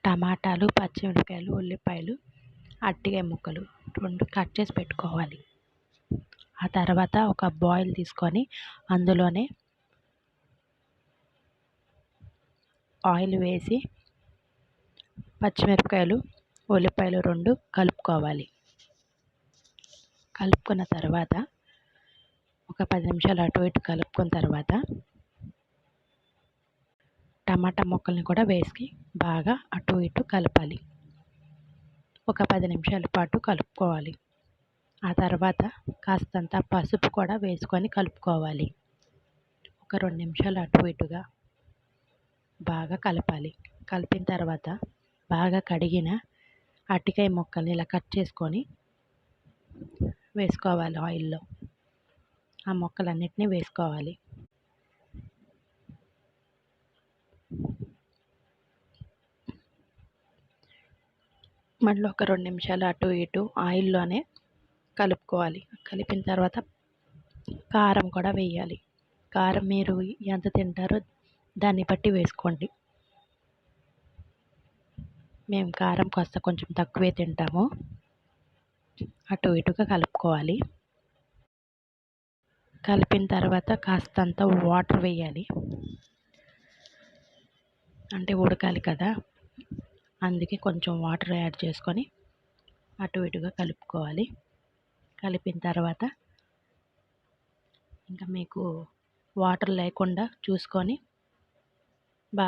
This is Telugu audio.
టమాటాలు, పచ్చిమిరపకాయలు, ఉల్లిపాయలు, అరటికాయ ముక్కలు 2 కట్ చేసి పెట్టుకోవాలి. ఆ తర్వాత ఒక బాయిల్ తీసుకొని అందులోనే ఆయిల్ వేసి పచ్చిమిరపకాయలు, ఉల్లిపాయలు 2 కలుపుకోవాలి. కలుపుకున్న తర్వాత ఒక 10 నిమిషాలు అటు ఇటు కలుపుకున్న తర్వాత టమాటా ముక్కల్ని కూడా వేసి బాగా అటు ఇటు కలపాలి. ఒక 10 నిమిషాల పాటు కలుపుకోవాలి. ఆ తర్వాత కాస్తంత పసుపు కూడా వేసుకొని కలుపుకోవాలి. ఒక 2 నిమిషాలు అటు ఇటుగా బాగా కలపాలి. కలిపిన తర్వాత బాగా కడిగిన అరటికాయ ముక్కల్ని ఇలా కట్ చేసుకొని వేసుకోవాలి ఆయిల్లో. ఆ ముక్కలన్నిటినీ వేసుకోవాలి. మళ్ళీ ఒక 2 నిమిషాలు అటు ఇటు ఆయిల్లోనే కలుపుకోవాలి. కలిపిన తర్వాత కారం కూడా వేయాలి. కారం మీరు ఎంత తింటారో దాన్ని బట్టి వేసుకోండి. మేము కారం కొంచెం తక్కువే తింటాము. అటు ఇటుగా కలుపుకోవాలి. కలిపిన తర్వాత కాస్తంత వాటర్ వేయాలి. అంటే ఉడకాలి కదా, అందుకే కొంచెం వాటర్ యాడ్ చేసుకొని అటు ఇటుగా కలుపుకోవాలి. కలిపిన తర్వాత ఇంకా మీకు వాటర్ లేకుండా చూసుకొని